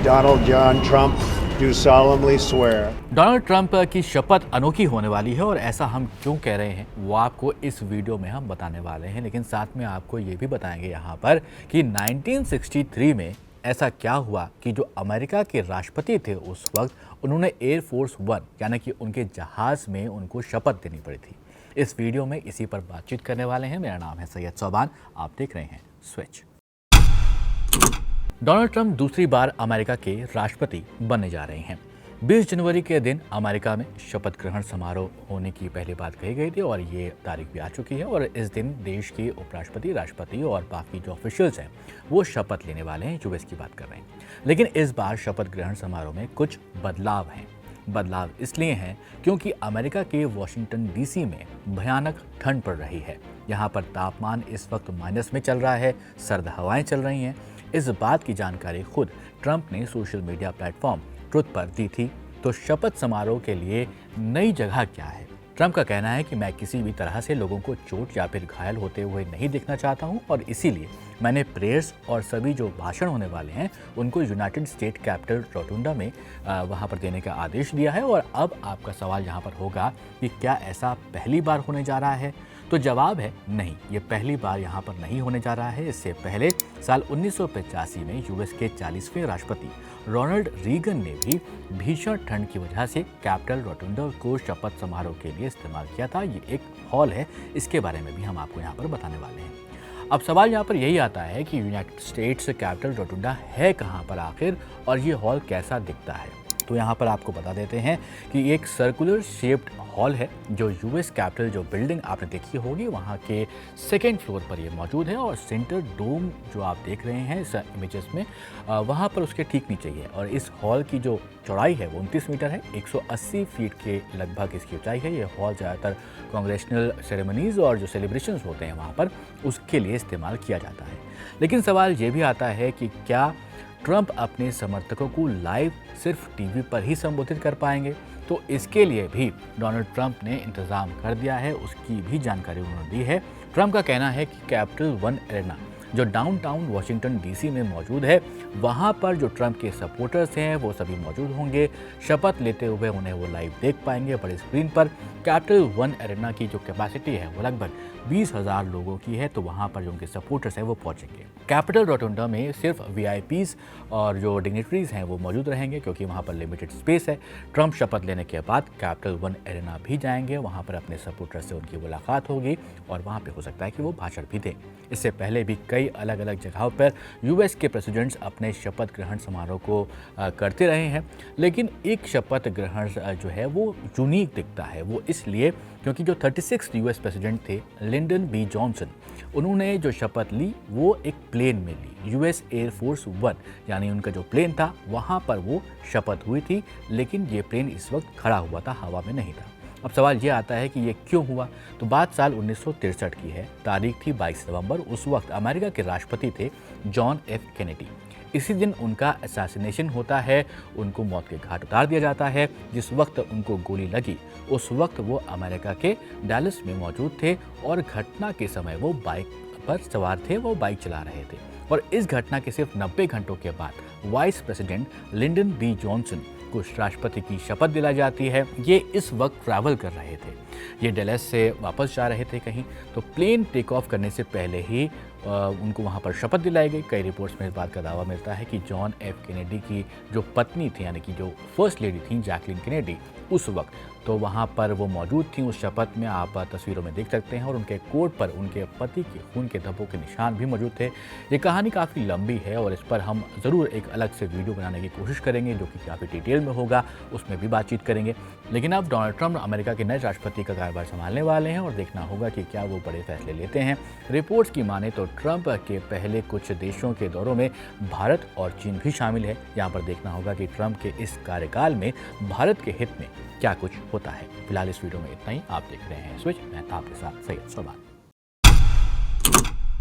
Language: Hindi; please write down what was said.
Donald John Trump, do solemnly swear. Donald Trump की शपथ अनोखी होने वाली है और ऐसा हम क्यों कह रहे हैं वो आपको इस वीडियो में हम बताने वाले हैं, लेकिन साथ में आपको ये भी बताएंगे यहाँ पर कि 1963 में ऐसा क्या हुआ कि जो अमेरिका के राष्ट्रपति थे उस वक्त उन्होंने एयरफोर्स वन यानी कि उनके जहाज़ में उनको शपथ देनी पड़ी थी। इस वीडियो में इसी पर बातचीत करने वाले हैं। मेरा नाम है सैयद सोबान, आप देख रहे हैं स्विच। डोनाल्ड ट्रंप दूसरी बार अमेरिका के राष्ट्रपति बनने जा रहे हैं। 20 जनवरी के दिन अमेरिका में शपथ ग्रहण समारोह होने की पहली बात कही गई थी और ये तारीख भी आ चुकी है और इस दिन देश के उपराष्ट्रपति, राष्ट्रपति और बाकी जो ऑफिशियल्स हैं वो शपथ लेने वाले हैं। यूएस की बात कर रहे हैं, लेकिन इस बार शपथ ग्रहण समारोह में कुछ बदलाव हैं। बदलाव इसलिए हैं क्योंकि अमेरिका के वॉशिंगटन डीसी में भयानक ठंड पड़ रही है। यहाँ पर तापमान इस वक्त माइनस में चल रहा है, सर्द हवाएं चल रही हैं। इस बात की जानकारी खुद ट्रंप ने सोशल मीडिया प्लेटफॉर्म ट्रुथ पर दी थी। तो शपथ समारोह के लिए नई जगह क्या है? ट्रंप का कहना है कि मैं किसी भी तरह से लोगों को चोट या फिर घायल होते हुए नहीं देखना चाहता हूं और इसीलिए मैंने प्रेयर्स और सभी जो भाषण होने वाले हैं उनको यूनाइटेड स्टेट कैपिटल रोटुंडा में वहां पर देने का आदेश दिया है। और अब आपका सवाल यहां पर होगा कि क्या ऐसा पहली बार होने जा रहा है? तो जवाब है नहीं, ये पहली बार यहाँ पर नहीं होने जा रहा है। इससे पहले साल 1985 में यूएस के 40वें राष्ट्रपति रोनाल्ड रीगन ने भी भीषण ठंड की वजह से कैपिटल रोटुंडा को शपथ समारोह के लिए इस्तेमाल किया था। ये एक हॉल है, इसके बारे में भी हम आपको यहाँ पर बताने वाले हैं। अब सवाल यहाँ पर यही आता है कि यूनाइटेड स्टेट्स कैपिटल रोटुंडा है कहाँ पर आखिर और ये हॉल कैसा दिखता है? तो यहाँ पर आपको बता देते हैं कि एक सर्कुलर शेप्ड हॉल है जो यूएस कैपिटल जो बिल्डिंग आपने देखी होगी वहाँ के सेकेंड फ्लोर पर ये मौजूद है और सेंटर डोम जो आप देख रहे हैं इस इमेजेस में वहाँ पर उसके ठीक नीचे ही है। और इस हॉल की जो चौड़ाई है वो 29 मीटर है, 180 फीट के लगभग इसकी ऊंचाई है। ये हॉल ज़्यादातर कांग्रेशनल सेरेमनीज और जो सेलिब्रेशंस होते हैं वहाँ पर उसके लिए इस्तेमाल किया जाता है। लेकिन सवाल ये भी आता है कि क्या ट्रंप अपने समर्थकों को लाइव सिर्फ टीवी पर ही संबोधित कर पाएंगे? तो इसके लिए भी डोनाल्ड ट्रंप ने इंतजाम कर दिया है, उसकी भी जानकारी उन्होंने दी है। ट्रंप का कहना है कि कैपिटल वन एरेना जो डाउनटाउन वॉशिंगटन डीसी में मौजूद है वहाँ पर जो ट्रंप के सपोर्टर्स हैं वो सभी मौजूद होंगे। शपथ लेते हुए उन्हें वो लाइव देख पाएंगे बड़े स्क्रीन पर। कैपिटल वन एरेना की जो कैपेसिटी है वो लगभग 20,000 लोगों की है, तो वहाँ पर जो उनके सपोर्टर्स हैं वो पहुँचेंगे। कैपिटल रोटुंडा में सिर्फ वीआईपीज और जो डिग्निटरीज हैं वो मौजूद रहेंगे क्योंकि वहाँ पर लिमिटेड स्पेस है। ट्रंप शपथ लेने के बाद कैपिटल वन एरेना भी जाएंगे, वहाँ पर अपने सपोर्टर्स से उनकी मुलाकात होगी और वहाँ पे हो सकता है कि वो भाषण भी दें। इससे पहले भी कई अलग अलग जगहों पर यूएस के प्रेसिडेंट्स अपने शपथ ग्रहण समारोह को करते रहे हैं, लेकिन एक शपथ ग्रहण जो है वो यूनिक दिखता है। वो इसलिए क्योंकि जो 36 यूएस प्रेसिडेंट थे लिंडन बी जॉनसन, उन्होंने जो शपथ ली वो एक प्लेन में ली। यूएस एयरफोर्स वन यानी उनका जो प्लेन था वहाँ पर वो शपथ हुई थी, लेकिन ये प्लेन इस वक्त खड़ा हुआ था, हवा में नहीं था। अब सवाल ये आता है कि ये क्यों हुआ? तो बात साल 1963 की है, तारीख थी 22 नवंबर। उस वक्त अमेरिका के राष्ट्रपति थे जॉन एफ कैनेडी। इसी दिन उनका असैसिनेशन होता है, उनको मौत के घाट उतार दिया जाता है। जिस वक्त उनको गोली लगी उस वक्त वो अमेरिका के डैलस में मौजूद थे और घटना के समय वो बाइक पर सवार थे, वो बाइक चला रहे थे। और इस घटना के सिर्फ 90 घंटों के बाद vice president Lyndon B Johnson को राष्ट्रपति की शपथ दिलाई जाती है। ये इस वक्त ट्रैवल कर रहे थे, ये डैलस से वापस जा रहे थे कहीं, तो प्लेन टेक ऑफ करने से पहले ही उनको वहाँ पर शपथ दिलाई गई। कई रिपोर्ट्स में इस बात का दावा मिलता है कि जॉन एफ कैनेडी की जो पत्नी थी यानी कि जो फर्स्ट लेडी थी जैकलिन कैनेडी, उस वक्त तो वहाँ पर वो मौजूद थी उस शपथ में, आप तस्वीरों में देख सकते हैं। और उनके कोट पर उनके पति के खून के धब्बों के निशान भी मौजूद थे। ये कहानी काफ़ी लंबी है और इस पर हम ज़रूर एक अलग से वीडियो बनाने की कोशिश करेंगे जो कि काफ़ी डिटेल में होगा, उसमें भी बातचीत करेंगे। लेकिन अब डोनाल्ड ट्रंप अमेरिका के नए राष्ट्रपति का कार्यभार संभालने वाले हैं और देखना होगा कि क्या वो बड़े फैसले लेते हैं। रिपोर्ट्स की माने तो ट्रंप के पहले कुछ देशों के दौरों में भारत और चीन भी शामिल है। यहाँ पर देखना होगा कि ट्रंप के इस कार्यकाल में भारत के हित में क्या कुछ होता है। फिलहाल इस वीडियो में इतना ही। आप देख रहे हैं स्विच, मैं था आपके साथ सैयद सोबान।